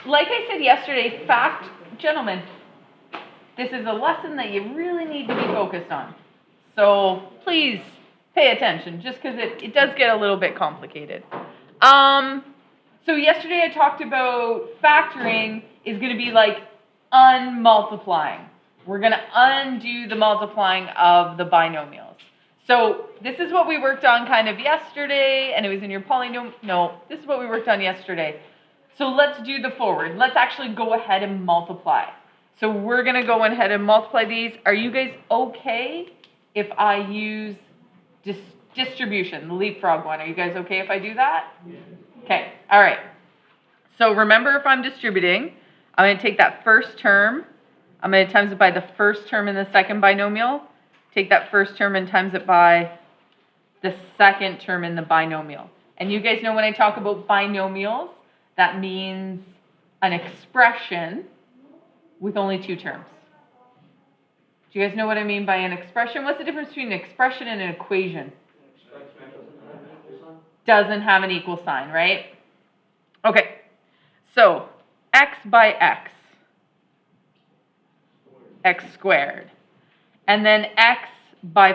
like I said yesterday, gentlemen, this is a lesson that you really need to be focused on. So please pay attention, just because it does get a little bit complicated. So yesterday I talked about factoring is going to be like unmultiplying. We're going to undo the multiplying of the binomials. So this is what we worked on kind of yesterday, and it was in your polynomial. No, this is what we worked on yesterday. So let's do the forward. Let's actually go ahead and multiply. So we're going to go ahead and multiply these. Are you guys okay if I use distribution, the leapfrog one? Are you guys okay if I do that? Yeah. Okay, all right. So remember, if I'm distributing, I'm going to take that first term. I'm going to times it by the first term in the second binomial. Take that first term and times it by the second term in the binomial. And you guys know when I talk about binomials, that means an expression with only two terms. Do you guys know what I mean by an expression? What's the difference between an expression and an equation? Doesn't have an equal sign, right? Okay, so x by x squared. And then x by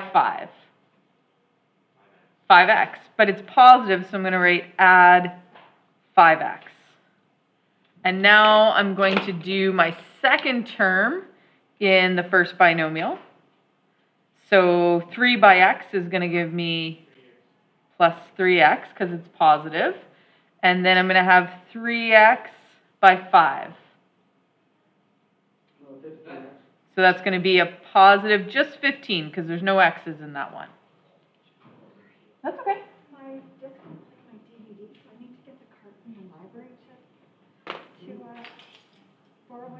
5x. But it's positive, so I'm going to write add 5x. And now I'm going to do my second term in the first binomial. So 3 by x is going to give me plus 3x because it's positive. And then I'm going to have 3x by 5. So that's going to be a positive just 15 because there's no x's in that one. That's okay. I just completed my DVD, so I need to get the card from the library to borrow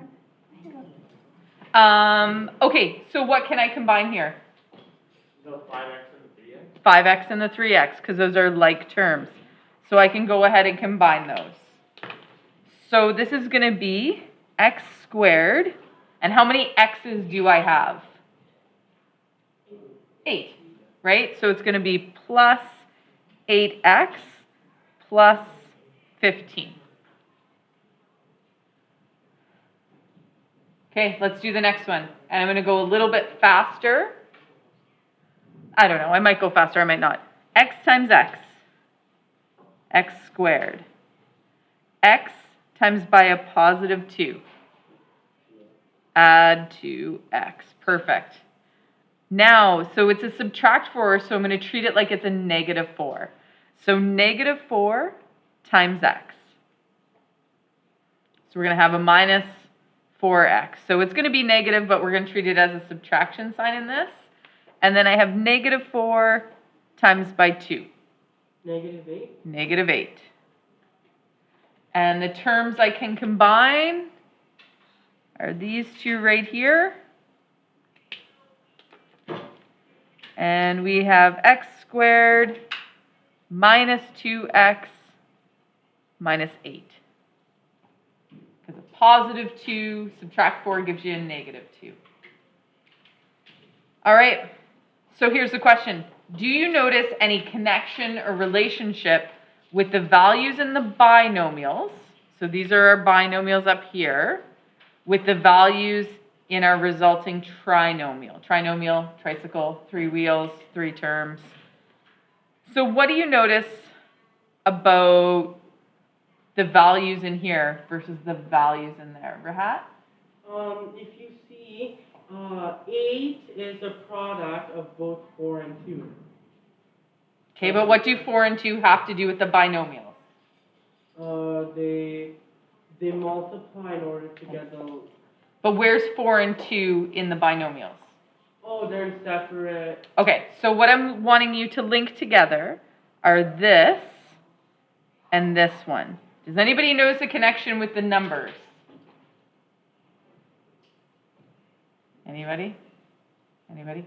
it. Okay, so what can I combine here? The 5x and the 3x? 5x and the 3x, because those are like terms. So I can go ahead and combine those. So this is going to be x squared. And how many x's do I have? 8, right? So it's going to be plus 8x plus 15. Okay, let's do the next one. And I'm going to go a little bit faster. I don't know, I might go faster, I might not. X times x squared. X times by a positive 2. Add 2x, perfect. Now, so it's a subtract 4, so I'm going to treat it like it's a negative 4. So negative 4 times x. So we're going to have a minus 4x. So it's going to be negative, but we're going to treat it as a subtraction sign in this. And then I have negative 4 times by 2. Negative 8? Negative 8. And the terms I can combine are these two right here. And we have x squared minus 2x minus 8. Because a positive 2 subtract 4 gives you a negative 2. All right, so here's the question. Do you notice any connection or relationship with the values in the binomials? So these are our binomials up here, with the values in our resulting trinomial. Trinomial, tricycle, 3 wheels, 3 terms. So what do you notice about the values in here versus the values in there? Rahat? If you see, 8 is a product of both 4 and 2. Okay, but what do 4 and 2 have to do with the binomials? They multiply in order to get the... But where's 4 and 2 in the binomials? Oh, they're separate. Okay, so what I'm wanting you to link together are this and this one. Does anybody notice a connection with the numbers? Anybody? Anybody?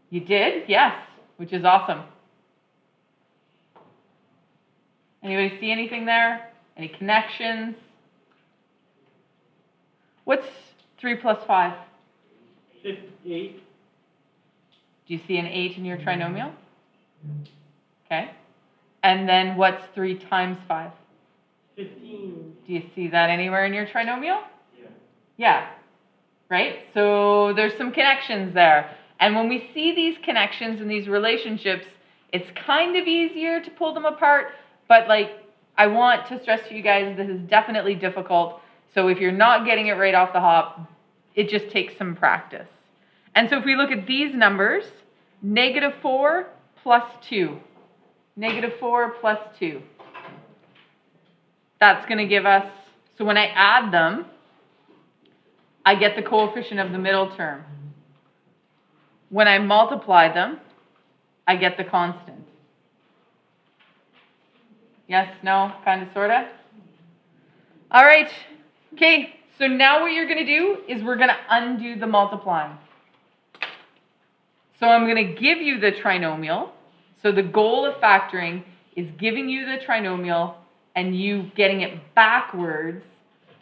You did? Yes, which is awesome. Anybody see anything there? Any connections? What's 3 plus 5? 8. Do you see an 8 in your trinomial? Okay. And then what's 3 times 5? 15. Do you see that anywhere in your trinomial? Yeah. Yeah, right? So there's some connections there. And when we see these connections and these relationships, it's kind of easier to pull them apart, but like, I want to stress to you guys, this is definitely difficult. So if you're not getting it right off the hop, it just takes some practice. And so if we look at these numbers, -4 plus 2. -4 plus 2. That's going to give us, so when I add them, I get the coefficient of the middle term. When I multiply them, I get the constant. Yes, no, kind of, sort of? All right. Okay, so now what you're going to do is we're going to undo the multiplying. So I'm going to give you the trinomial. So the goal of factoring is giving you the trinomial and you getting it backwards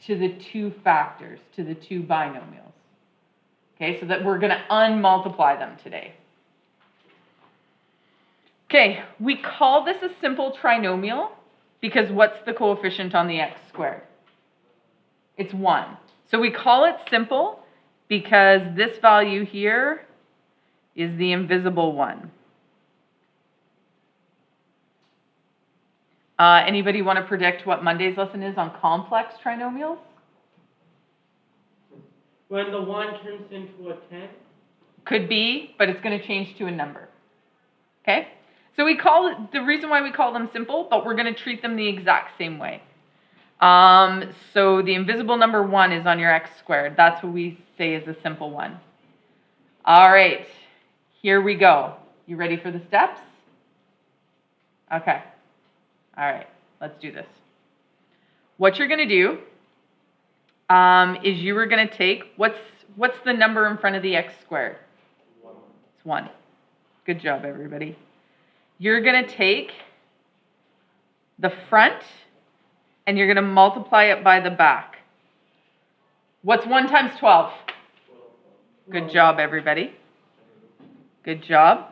to the 2 factors, to the 2 binomials. Okay, so that we're going to unmultiply them today. Okay, we call this a simple trinomial because what's the coefficient on the x squared? It's 1. So we call it simple because this value here is the invisible 1. Anybody want to predict what Monday's lesson is on complex trinomials? When the 1 turns into a 10? Could be, but it's going to change to a number. Okay? So we call it, the reason why we call them simple, but we're going to treat them the exact same way. So the invisible number 1 is on your x squared. That's what we say is a simple one. All right, here we go. You ready for the steps? Okay. All right, let's do this. What you're going to do is you are going to take, what's the number in front of the x squared? 1. It's 1. Good job, everybody. You're going to take the front and you're going to multiply it by the back. What's 1 times 12? Good job, everybody. Good job.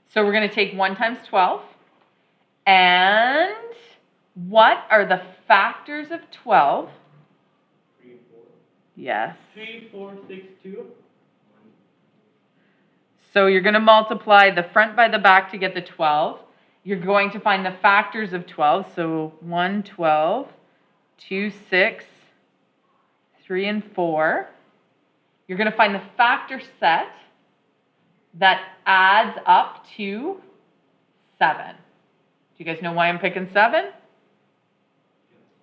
So we're going to take 1 times 12. And what are the factors of 12? 3 and 4. Yes. 3, 4, 6, 2. So you're going to multiply the front by the back to get the 12. You're going to find the factors of 12. So 1, 12, 2, 6, 3, and 4. You're going to find the factor set that adds up to 7. Do you guys know why I'm picking 7?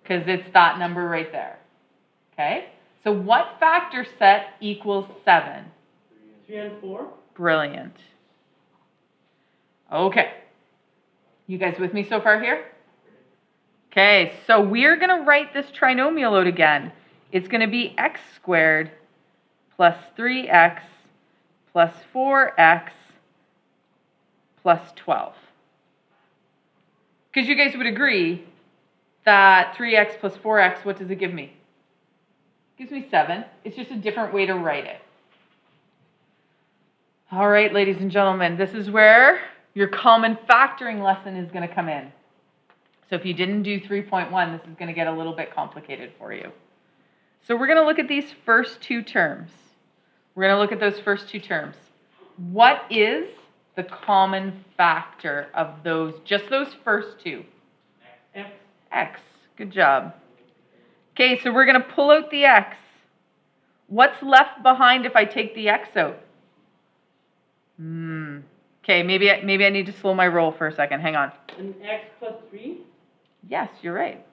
Because it's that number right there. Okay? So what factor set equals 7? 3 and 4. Brilliant. Okay. You guys with me so far here? Okay, so we're going to write this trinomial out again. It's going to be x squared plus 3x plus 4x plus 12. Because you guys would agree that 3x plus 4x, what does it give me? It gives me 7. It's just a different way to write it. All right, ladies and gentlemen, this is where your common factoring lesson is going to come in. So if you didn't do 3.1, this is going to get a little bit complicated for you. So we're going to look at these first 2 terms. We're going to look at those first 2 terms. What is the common factor of those, just those first 2? X. X. Good job. Okay, so we're going to pull out the x. What's left behind if I take the x out? Okay, maybe I need to slow my roll for a second. Hang on. And x plus 3? Yes, you're right.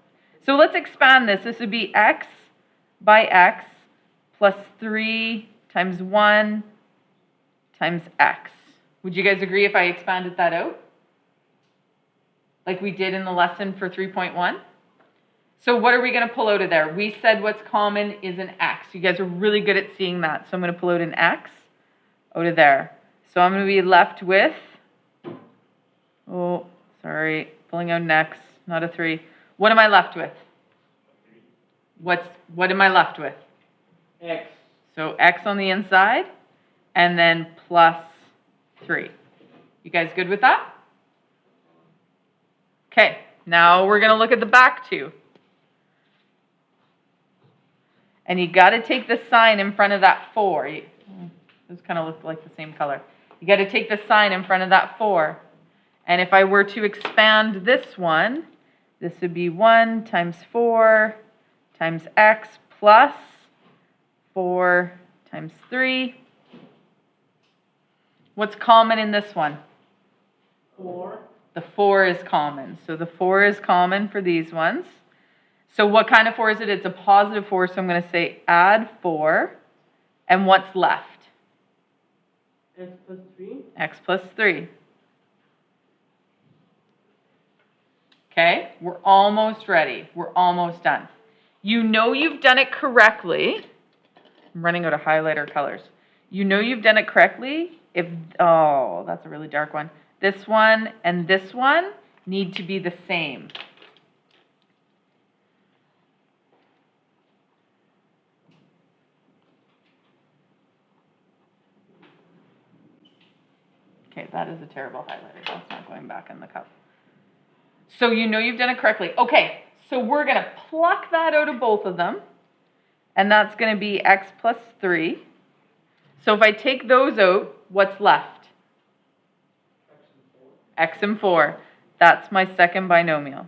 So let's expand this. This would be x by x plus 3 times 1 times x. Would you guys agree if I expanded that out? Like we did in the lesson for 3.1? So what are we going to pull out of there? We said what's common is an x. You guys are really good at seeing that. So I'm going to pull out an x out of there. So I'm going to be left with, pulling out an x, not a 3. What am I left with? What am I left with? X. So x on the inside, and then plus 3. You guys good with that? Okay, now we're gonna look at the back two. And you gotta take the sign in front of that 4. Those kind of look like the same color. You gotta take the sign in front of that 4. And if I were to expand this one, this would be 1 times 4 times x plus 4 times 3. What's common in this one? 4. The 4 is common. So the 4 is common for these ones. So what kind of 4 is it? It's a positive 4, so I'm going to say add 4. And what's left? X plus 3. X plus 3. Okay, we're almost ready. We're almost done. You know you've done it correctly. I'm running out of highlighter colors. You know you've done it correctly if, oh, that's a really dark one. This one and this one need to be the same. Okay, that is a terrible highlighter. That's not going back in the cup. So you know you've done it correctly. Okay, so we're going to pluck that out of both of them. And that's going to be x plus 3. So if I take those out, what's left? X and 4. That's my second binomial.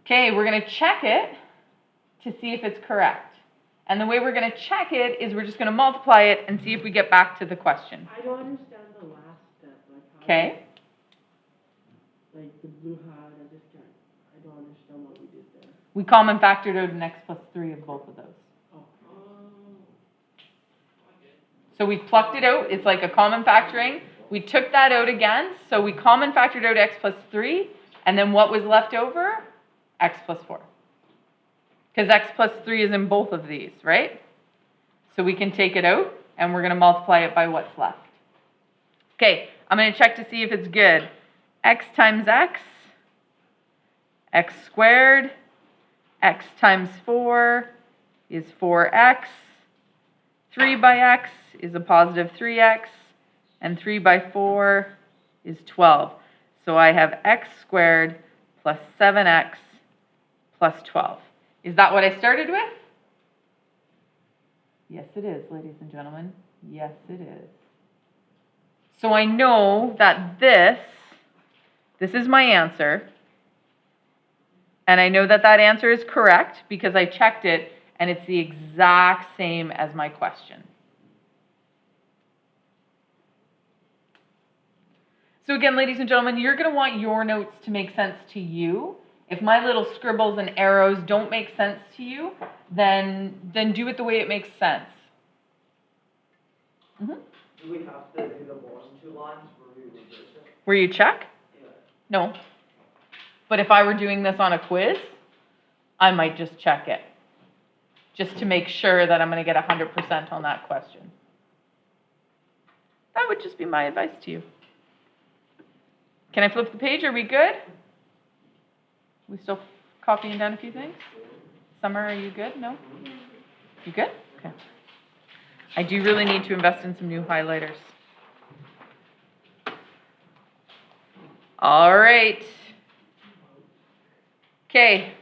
Okay, we're going to check it to see if it's correct. And the way we're going to check it is we're just going to multiply it and see if we get back to the question. I don't understand the last step. Like how Okay. Like the blue hat, I don't understand what we did there. We common factored out an x plus 3 of both of those. Oh. So we plucked it out. It's like a common factoring. We took that out again. So we common factored out x plus 3. And then what was left over? X plus 4. Because x plus 3 is in both of these, right? So we can take it out, and we're going to multiply it by what's left. Okay, I'm going to check to see if it's good. X times x, x squared, x times 4 is 4x, 3 by x is a positive 3x, and 3 by 4 is 12. So I have x squared plus 7x plus 12. Is that what I started with? Yes, it is, ladies and gentlemen. Yes, it is. So I know that this is my answer. And I know that that answer is correct because I checked it and it's the exact same as my question. So again, ladies and gentlemen, you're going to want your notes to make sense to you. If my little scribbles and arrows don't make sense to you, then do it the way it makes sense. Mm-hmm. Do we have to do the more than 2 lines where we reverse it? Where you check? Yeah. No. But if I were doing this on a quiz, I might just check it. Just to make sure that I'm going to get 100% on that question. That would just be my advice to you. Can I flip the page? Are we good? We still copying down a few things? Summer, are you good? No? You good? Okay. I do really need to invest in some new highlighters. All right. Okay.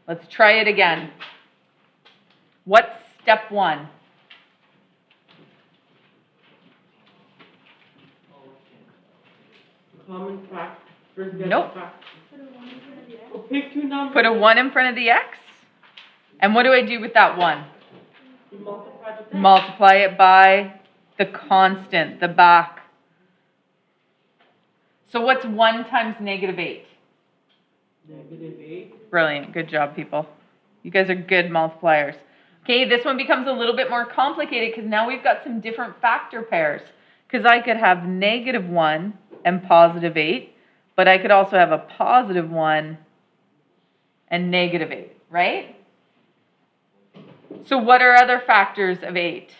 Let's try it again. What's step 1? Common fact. First get Nope. the fact. Put a 1 in front of the x. Oh, pick 2 numbers. Put a 1 in front of the x. And what do I do with that 1? You multiply the thing. Multiply it by the constant, the back. So what's 1 times negative 8? Negative 8. Brilliant. Good job, people. You guys are good multipliers. Okay, this one becomes a little bit more complicated because now we've got some different factor pairs. Because I could have negative 1 and positive 8, but I could also have a positive 1 and negative 8, right? So what are other factors of 8?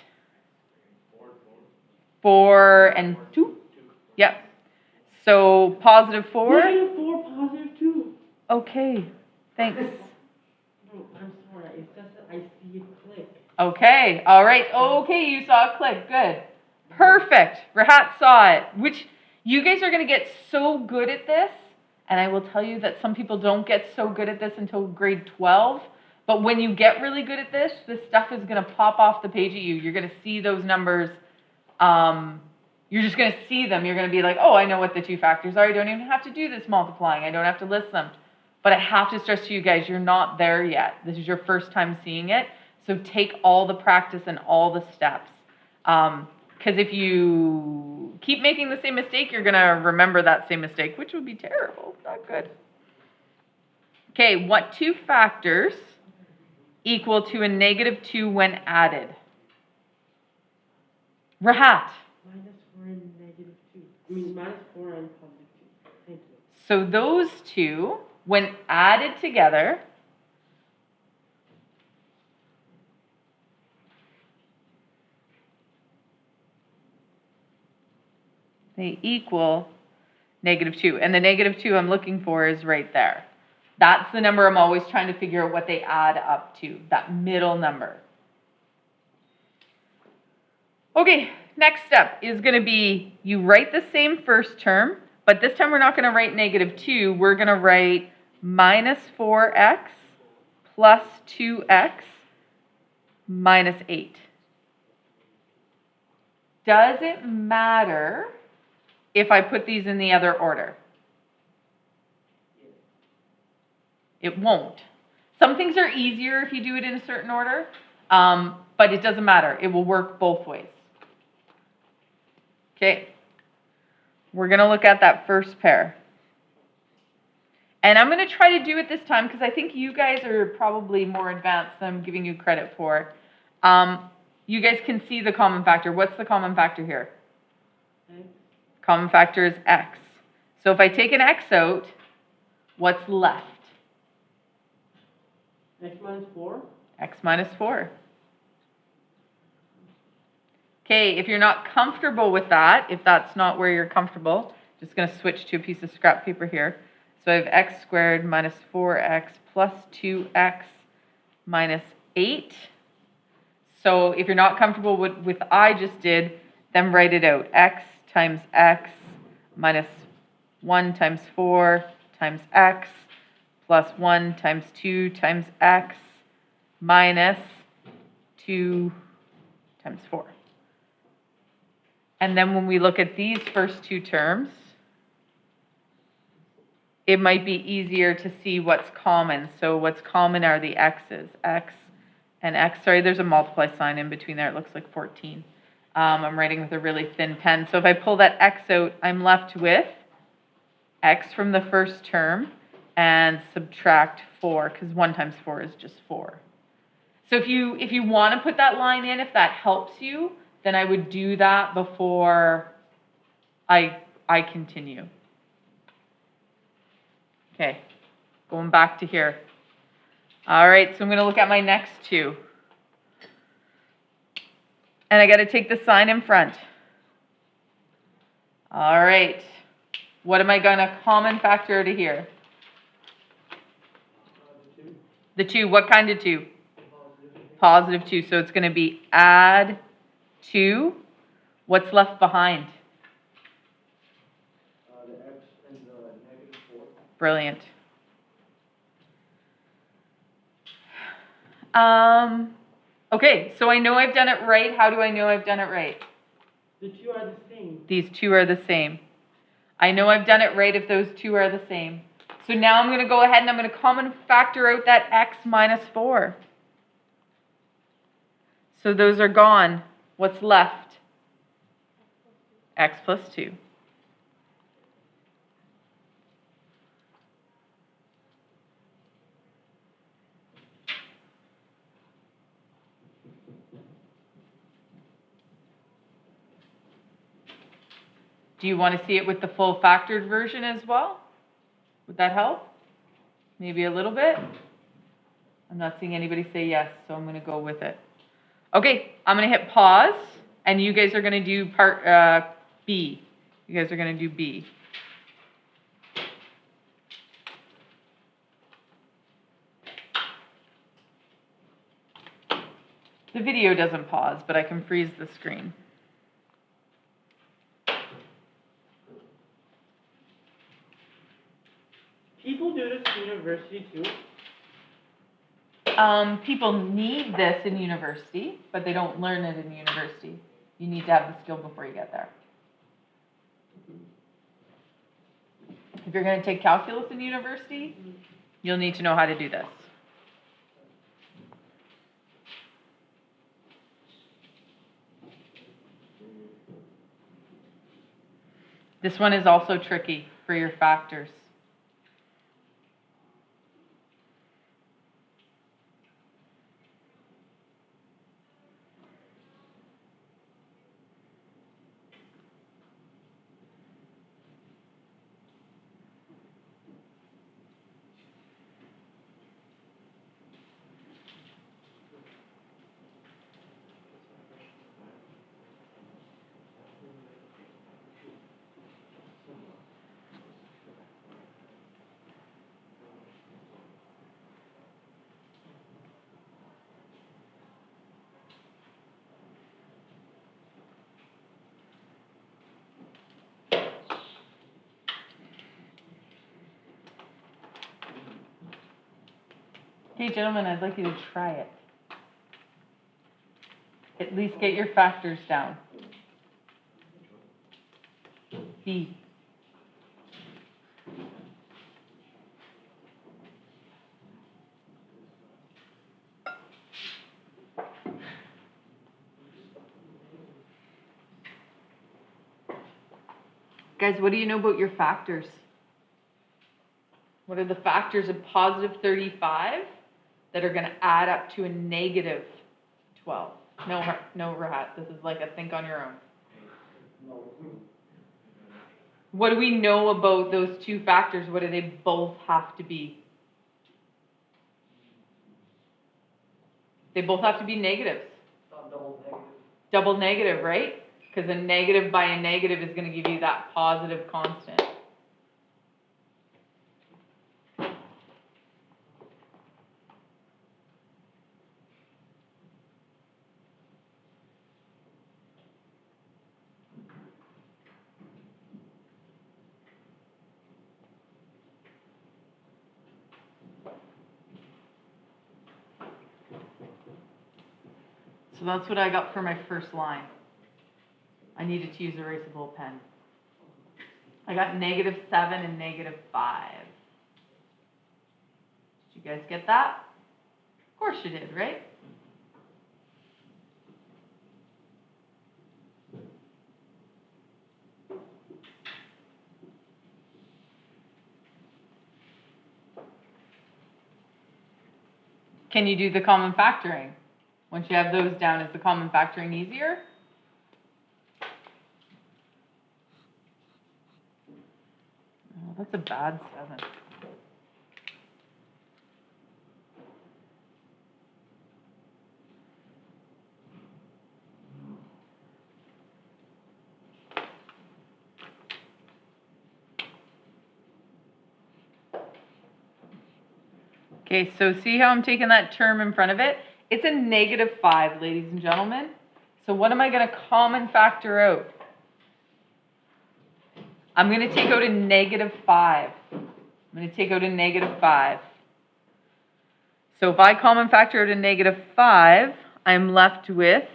4 and 2? Yep. So positive 4? Negative 4, positive 2. Okay, thanks. No. I'm sorry, it's just that I see a click. Okay, all right. Okay, you saw a click. Good. Perfect. Rahat saw it. Which you guys are going to get so good at this. And I will tell you that some people don't get so good at this until grade 12. But when you get really good at this stuff is going to pop off the page at you. You're going to see those numbers. You're just going to see them. You're going to be like, oh, I know what the two factors are. I don't even have to do this multiplying. I don't have to list them. But I have to stress to you guys, you're not there yet. This is your first time seeing it. So take all the practice and all the steps. Because if you keep making the same mistake, you're going to remember that same mistake, which would be terrible. Not good. Okay, what two factors equal to a negative 2 when added? Rahat. -4 and -2. I mean, -4 and +2. Thank you. So those two, when added together, they equal -2. And the -2 I'm looking for is right there. That's the number I'm always trying to figure out what they add up to, that middle number. Okay, next step is going to be you write the same first term, but this time we're not going to write -2. We're going to write -4x plus 2x minus 8. Does it matter if I put these in the other order? It won't. Some things are easier if you do it in a certain order, but it doesn't matter. It will work both ways. Okay, we're going to look at that first pair. And I'm going to try to do it this time because I think you guys are probably more advanced than I'm giving you credit for. You guys can see the common factor. What's the common factor here? Common factor is x. So if I take an x out, what's left? X -4? X minus 4. Okay, if you're not comfortable with that, if that's not where you're comfortable, just going to switch to a piece of scrap paper here. So I have x squared minus 4x plus 2x minus 8. So if you're not comfortable with what I just did, then write it out. X times x minus 1 times 4 times x plus 1 times 2 times x minus 2 times 4. And then when we look at these first two terms, it might be easier to see what's common. So what's common are the x's, x and x. Sorry, there's a multiply sign in between there. It looks like 14. I'm writing with a really thin pen. So if I pull that x out, I'm left with x from the first term and subtract 4, because 1 times 4 is just 4. So if you want to put that line in, if that helps you, then I would do that before I continue. Okay, going back to here. All right, so I'm going to look at my next two. And I got to take the sign in front. All right, what am I going to common factor to here? The 2, what kind of 2? Positive 2, so it's going to be add 2. What's left behind? The x and the -4. Brilliant. Okay, so I know I've done it right. How do I know I've done it right? The two are the same. These two are the same. I know I've done it right if those two are the same. So now I'm going to go ahead and I'm going to common factor out that x minus 4. So those are gone. What's left? X plus 2. Do you want to see it with the full factored version as well? Would that help? Maybe a little bit? I'm not seeing anybody say yes, so I'm going to go with it. Okay, I'm going to hit pause, and you guys are going to do part B. You guys are going to do B. The video doesn't pause, but I can freeze the screen. People do this in university too. People need this in university, but they don't learn it in university. You need to have the skill before you get there. If you're going to take calculus in university, you'll need to know how to do this. This one is also tricky for your factors. Okay, gentlemen, I'd like you to try it. At least get your factors down. B. Guys, what do you know about your factors? What are the factors of positive 35 that are going to add up to a negative 12? No, Rahat, this is like a think on your own. No. What do we know about those two factors? What do they both have to be? They both have to be negatives. Double negative. Double negative, right? Because a negative by a negative is going to give you that positive constant. So that's what I got for my first line. I needed to use a erasable pen. I got -7 and -5. Did you guys get that? Of course you did, right? Can you do the common factoring? Once you have those down, is the common factoring easier? Oh, that's a bad 7. Okay, so see how I'm taking that term in front of it? It's a -5, ladies and gentlemen. So what am I going to common factor out? I'm going to take out a -5. I'm going to take out a -5. So if I common factor out a -5, I'm left with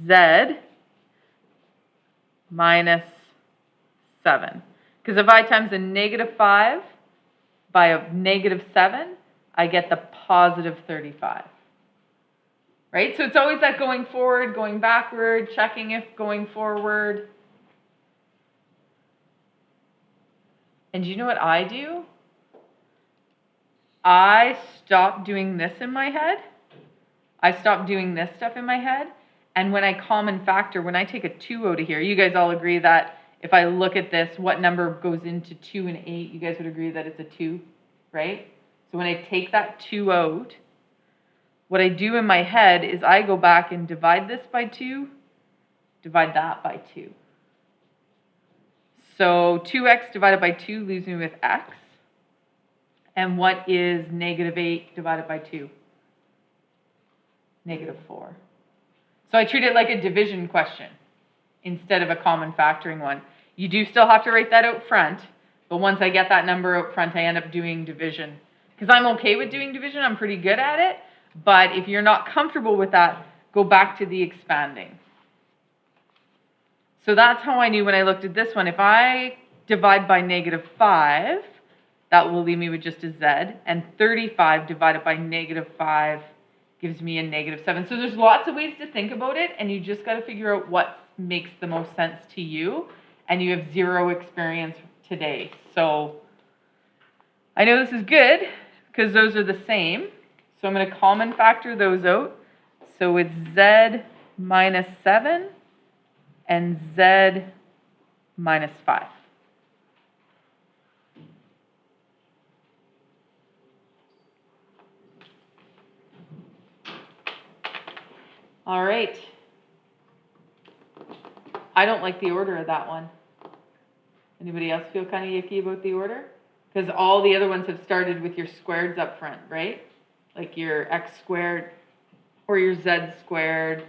z minus 7. Because if I times a -5 by a -7, I get the positive 35. Right? So it's always that going forward, going backward, checking if going forward. And do you know what I do? I stop doing this in my head. I stop doing this stuff in my head. And when I common factor, when I take a 2 out of here, you guys all agree that if I look at this, what number goes into 2 and 8? You guys would agree that it's a 2, right? So when I take that 2 out, what I do in my head is I go back and divide this by 2, divide that by 2. So 2x divided by 2 leaves me with x. And what is -8 divided by 2? -4. So I treat it like a division question instead of a common factoring one. You do still have to write that out front, but once I get that number out front, I end up doing division. Because I'm okay with doing division, I'm pretty good at it, but if you're not comfortable with that, go back to the expanding. So that's how I knew when I looked at this one, if I divide by -5, that will leave me with just a z, and 35 divided by -5 gives me a -7. So there's lots of ways to think about it, and you just got to figure out what makes the most sense to you, and you have 0 experience today. So I know this is good because those are the same. So I'm going to common factor those out. So it's z minus 7 and z minus 5. All right. I don't like the order of that one. Anybody else feel kind of yucky about the order? Because all the other ones have started with your squareds up front, right? Like your x squared or your z squared.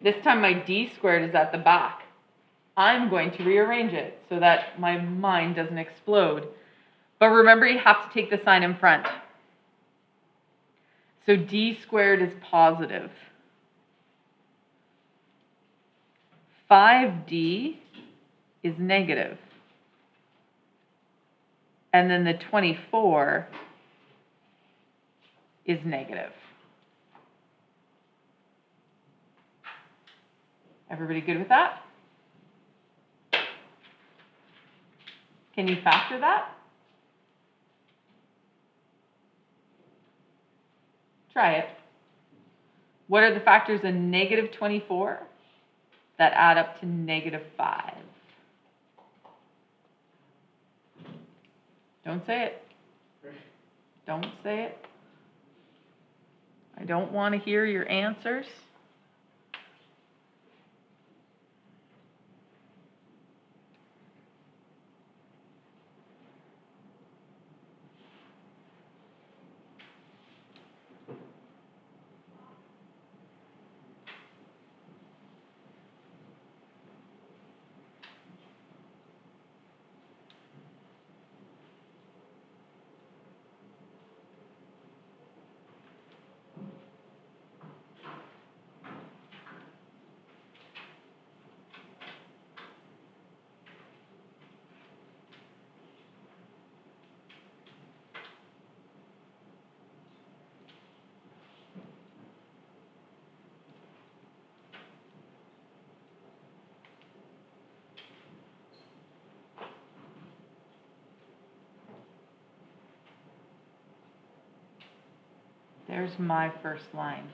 This time my d squared is at the back. I'm going to rearrange it so that my mind doesn't explode. But remember, you have to take the sign in front. So d squared is positive. 5d is negative. And then the 24 is negative. Everybody good with that? Can you factor that? Try it. What are the factors in -24 that add up to -5? Don't say it. Don't say it. I don't want to hear your answers. There's my first line.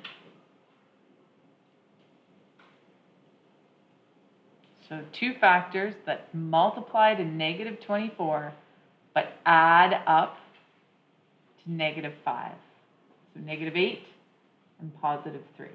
So 2 factors that multiply to -24, but add up to -5. So -8 and +3.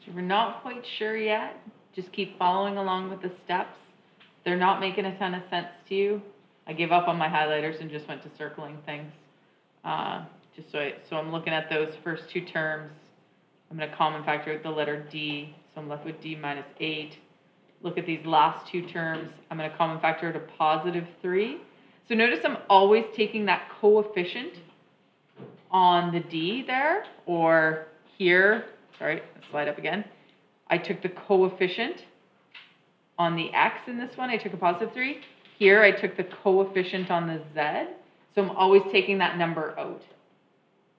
If you're not quite sure yet, just keep following along with the steps. They're not making a ton of sense to you. I gave up on my highlighters and just went to circling things. Just so I'm looking at those first two terms. I'm going to common factor out the letter D, so I'm left with D minus 8. Look at these last two terms. I'm going to common factor out a positive 3. So notice I'm always taking that coefficient on the D there, or here, sorry, let's slide up again. I took the coefficient on the X in this one, I took a positive 3. Here I took the coefficient on the Z, so I'm always taking that number out.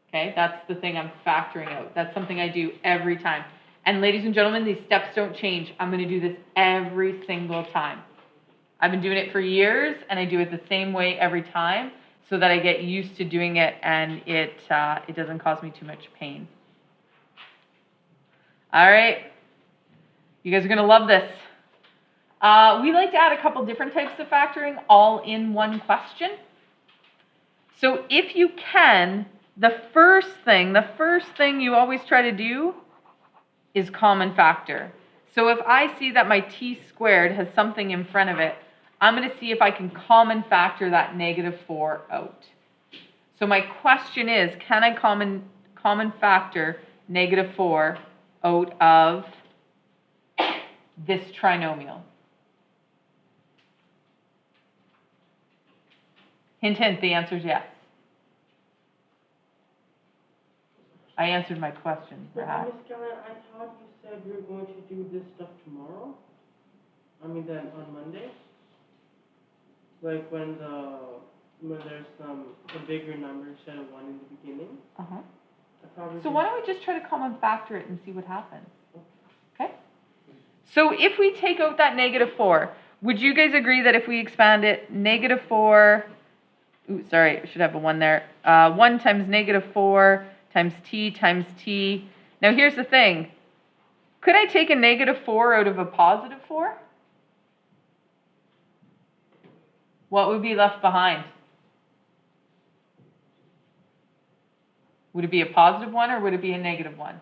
Okay, that's the thing I'm factoring out. That's something I do every time. And ladies and gentlemen, these steps don't change. I'm going to do this every single time. I've been doing it for years, and I do it the same way every time so that I get used to doing it and it doesn't cause me too much pain. All right, you guys are going to love this. We like to add a couple different types of factoring all in one question. So if you can, the first thing you always try to do is common factor. So if I see that my t squared has something in front of it, I'm going to see if I can common factor that -4 out. So my question is, can I common factor -4 out of this trinomial? Hint, hint, the answer is yes. I answered my question, But perhaps. Miss Keller, I thought you said we were going to do this stuff tomorrow? I mean, then on Monday? Like when there's some bigger number instead of 1 in the beginning? Uh-huh. I thought we So were why don't we just try to common factor it and see what happens? Okay? So if we take out that -4, would you guys agree that if we expand it, -4, ooh, sorry, I should have a 1 there, 1 times -4 times t. Now here's the thing. Could I take a -4 out of a positive 4? What would be left behind? Would it be a positive 1 or would it be a -1?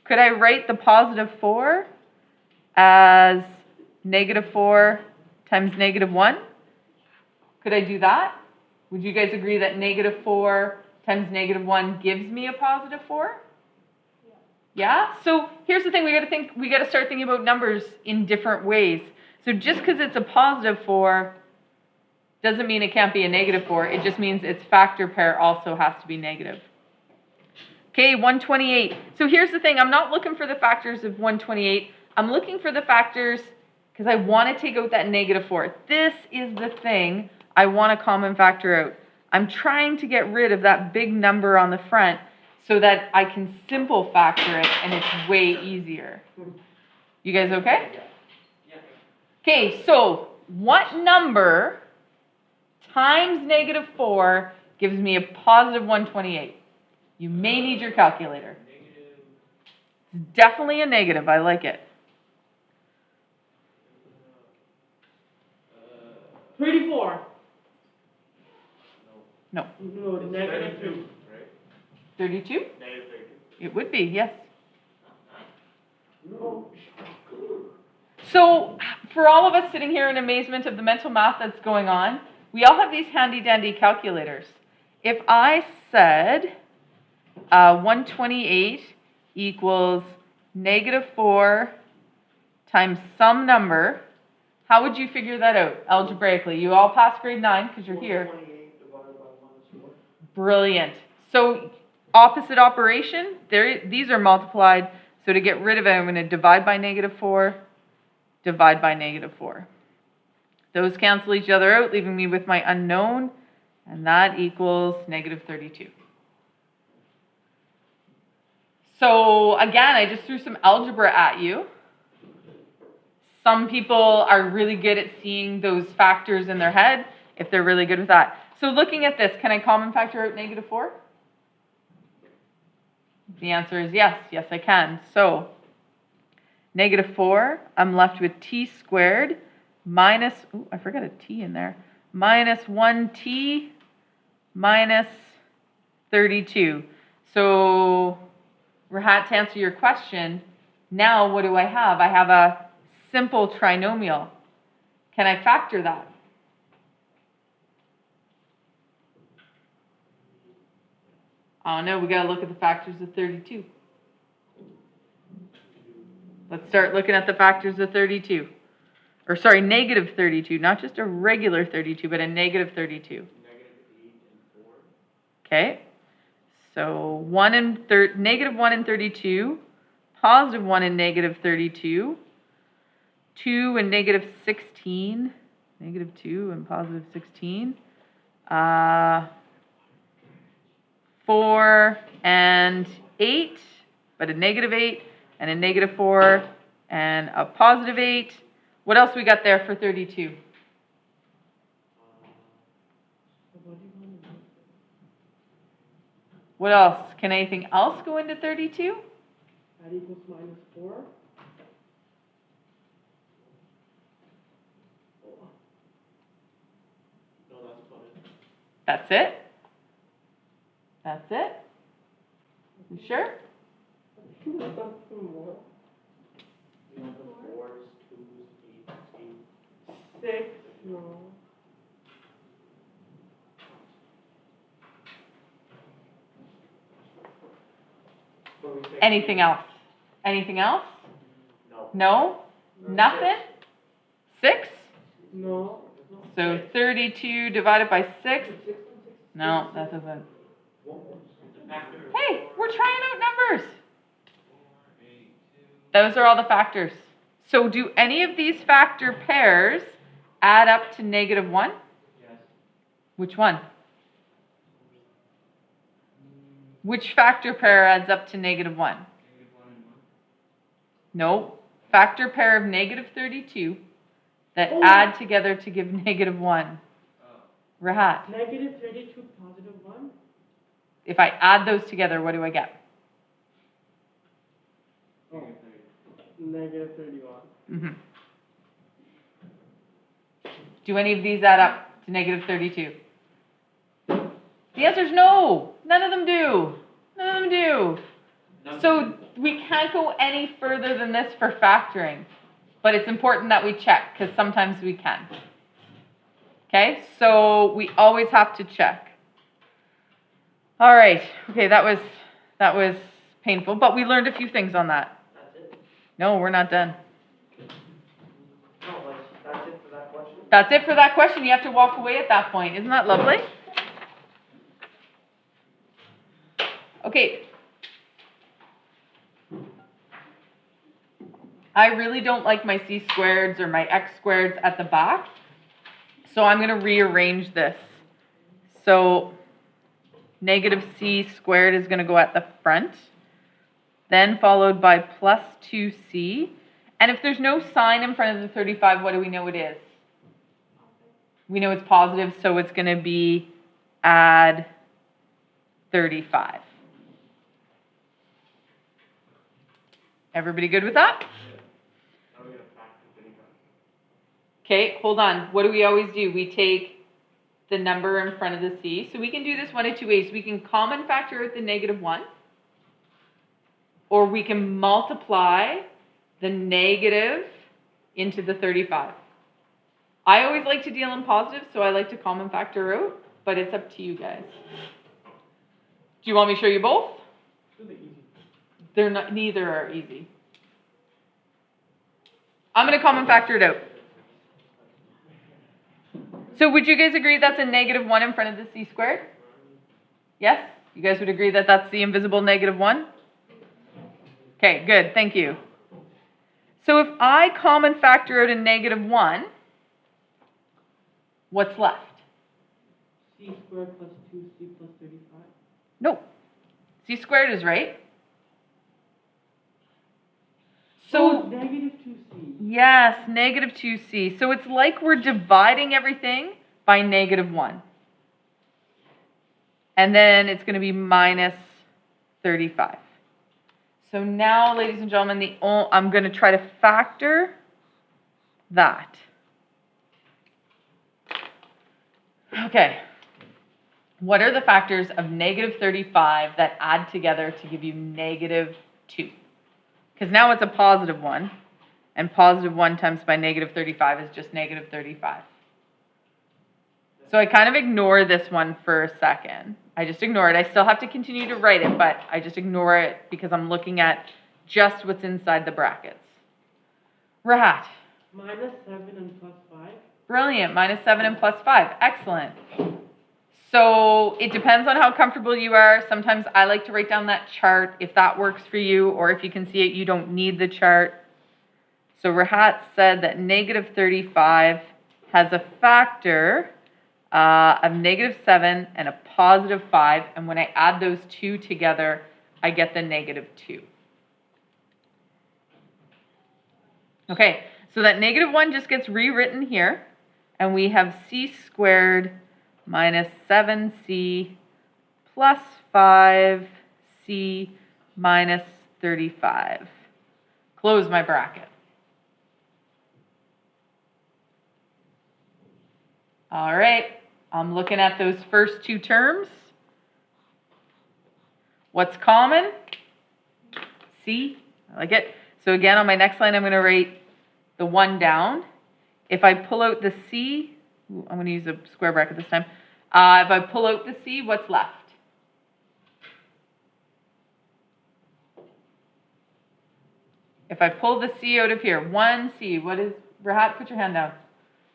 Could I write the positive 4 as -4 times -1? Could I do that? Would you guys agree that -4 times -1 gives me a positive 4? Yeah? So here's the thing, we got to start thinking about numbers in different ways. So just because it's a positive 4 doesn't mean it can't be a -4. It just means its factor pair also has to be negative. Okay, 128. So here's the thing, I'm not looking for the factors of 128. I'm looking for the factors because I want to take out that -4. This is the thing I want to common factor out. I'm trying to get rid of that big number on the front so that I can simple factor it and it's way easier. You guys okay? Okay, so what number times -4 gives me a positive 128? You may need your calculator. Definitely a negative, I like it. 34. No. No, -2. 32? It would be, yes. No. So for all of us sitting here in amazement of the mental math that's going on, we all have these handy dandy calculators. If I said 128 equals -4 times some number, how would you figure that out algebraically? You all passed grade 9 because you're here. 128 divided by 1 is 4. Brilliant. So opposite operation, these are multiplied. So to get rid of it, I'm going to divide by -4, divide by -4. Those cancel each other out, leaving me with my unknown, and that equals -32. So again, I just threw some algebra at you. Some people are really good at seeing those factors in their head, if they're really good with that. So looking at this, can I common factor out -4? The answer is yes. Yes, I can. So -4, I'm left with t squared minus, ooh, I forgot a t in there, minus 1t minus 32. So, Rahat, to answer your question, now what do I have? I have a simple trinomial. Can I factor that? Oh no, we gotta look at the factors of 32. Let's start looking at the factors of 32. Or sorry, negative 32, not just a regular 32, but a negative 32. Okay, so negative 1 and 32, positive 1 and negative 32, 2 and negative 16, negative 2 and positive 16, 4 and 8, but a negative 8, and a negative 4, and a positive 8. What else we got there for 32? What else? Can anything else go into 32? That equals minus 4. No, that's about it. That's it? That's it? You sure? Something more. You want the 4s, 2s, 8s, 6. No. But we take- Anything else? Anything else? No. No? Nothing? 6? No. So 32 divided by 6? No, that doesn't. Hey, we're trying out numbers. Those are all the factors. So do any of these factor pairs add up to negative 1? Yes. Which one? Which factor pair adds up to negative 1? No. Factor pair of negative 32 that add together to give negative 1. Rahat. Negative 32, positive 1. If I add those together, what do I get? Oh. Negative 31. Mm-hmm. Do any of these add up to negative 32? The answer is no. None of them do. None of them do. So we can't go any further than this for factoring. But it's important that we check because sometimes we can. Okay, so we always have to check. All right. Okay, that was painful, but we learned a few things on that. That's it? No, we're not done. No, that's it for that question? That's it for that question. You have to walk away at that point. Isn't that lovely? Okay. I really don't like my c squareds or my x squareds at the back. So I'm going to rearrange this. So negative c squared is going to go at the front, then followed by plus 2c. And if there's no sign in front of the 35, what do we know it is? We know it's positive, so it's going to be add 35. Everybody good with that? Now we gotta factor 35. Okay, hold on. What do we always do? We take the number in front of the c. So we can do this one of two ways. We can common factor out the negative 1, or we can multiply the negative into the 35. I always like to deal in positives, so I like to common factor out, but it's up to you guys. Do you want me to show you both? Do the easy. They're not, neither are easy. I'm going to common factor it out. So would you guys agree that's a negative 1 in front of the c squared? Yes? You guys would agree that that's the invisible negative 1? Okay, good. Thank you. So if I common factor out a negative 1, what's left? C squared plus 2c plus 35. No. C squared is right. So, negative 2c. yes, negative 2c. So it's like we're dividing everything by negative 1. And then it's going to be minus 35. So now, ladies and gentlemen, I'm going to try to factor that. Okay. What are the factors of negative 35 that add together to give you negative 2? Because now it's a positive 1, and positive 1 times by negative 35 is just negative 35. So I kind of ignore this one for a second. I just ignore it. I still have to continue to write it, but I just ignore it because I'm looking at just what's inside the brackets. Rahat. -7 and +5. Brilliant. -7 and +5. Excellent. So it depends on how comfortable you are. Sometimes I like to write down that chart if that works for you, or if you can see it, you don't need the chart. So Rahat said that -35 has a factor of -7 and a +5, and when I add those two together, I get the -2. Okay, so that -1 just gets rewritten here, and we have c squared minus 7c plus 5c minus 35. Close my bracket. All right, I'm looking at those first two terms. What's common? C, I like it. So again, on my next line, I'm going to write the 1 down. If I pull out the C, I'm going to use a square bracket this time. If I pull out the C, what's left? If I pull the C out of here, 1C, what is, Rahat, put your hand down.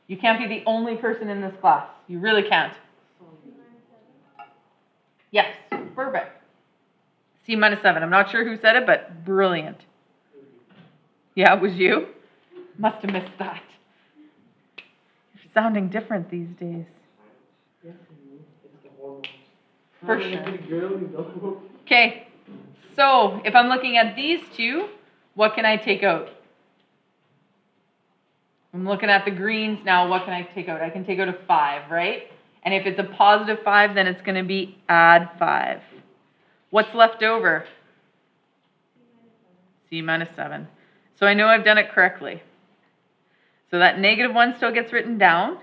You can't be the only person in this class. You really can't. Yes, perfect. C minus 7. I'm not sure who said it, but brilliant. Yeah, it was you? Must have missed that. You're sounding different these days. Yes, it's the hormones. For I'm sure. a good girl, you know. Okay, so if I'm looking at these two, what can I take out? I'm looking at the greens now, what can I take out? I can take out a 5, right? And if it's a +5, then it's going to be add 5. What's left over? C minus 7. So I know I've done it correctly. So that -1 still gets written down.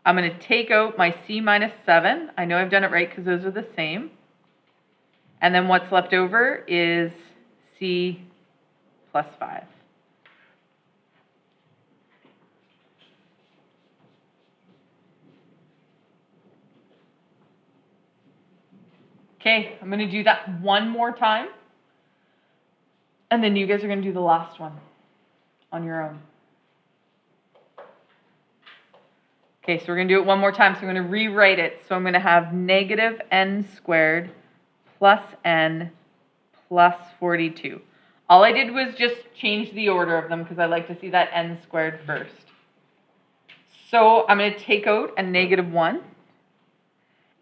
I'm going to take out my C minus 7. I know I've done it right because those are the same. And then what's left over is C plus 5. Okay, I'm going to do that one more time. And then you guys are going to do the last one on your own. Okay, so we're going to do it one more time. So I'm going to rewrite it. So I'm going to have -n squared plus n plus 42. All I did was just change the order of them because I like to see that n squared first. So I'm going to take out a -1.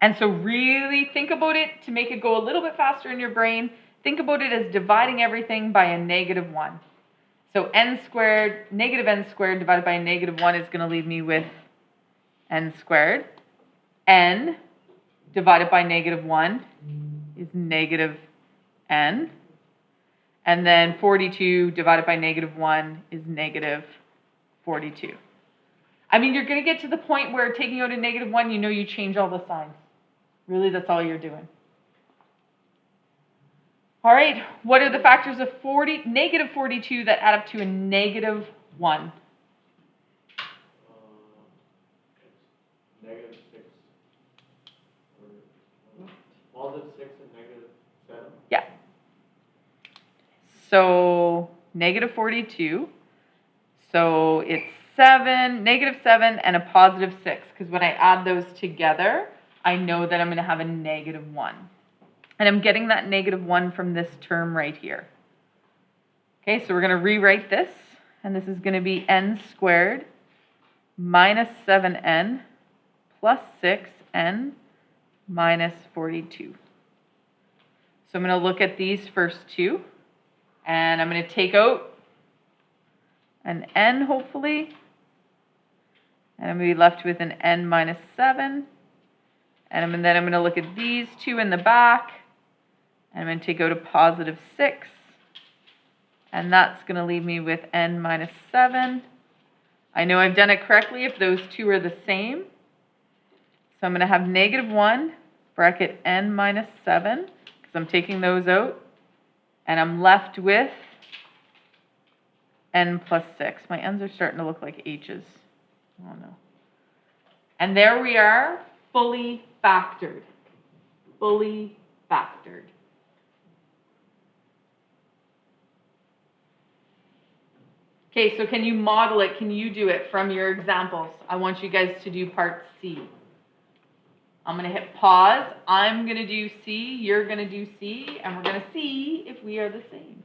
And so really think about it to make it go a little bit faster in your brain. Think about it as dividing everything by a -1. So n squared, -n squared divided by a -1 is going to leave me with n squared. N divided by -1 is -n. And then 42 divided by -1 is -42. I mean, you're going to get to the point where taking out a -1, you know you change all the signs. Really, that's all you're doing. All right, what are the factors of -42 that add up to a -1? It's -6. Or +6 and -7. Yeah. So -42. So it's -7 and a +6, because when I add those together, I know that I'm going to have a -1. And I'm getting that -1 from this term right here. Okay, so we're going to rewrite this, and this is going to be n squared minus 7n plus 6n minus 42. So I'm going to look at these first two, and I'm going to take out an n, hopefully, and I'm going to be left with an n minus 7. And then I'm going to look at these two in the back, and I'm going to take out a +6. And that's going to leave me with n minus 7. I know I've done it correctly if those two are the same. So I'm going to have -1 bracket n minus 7, because I'm taking those out. And I'm left with n plus 6. My n's are starting to look like h's. Oh no. And there we are, fully factored. Fully factored. Okay, so can you model it? Can you do it from your examples? I want you guys to do part C. I'm going to hit pause. I'm going to do C, you're going to do C, and we're going to see if we are the same.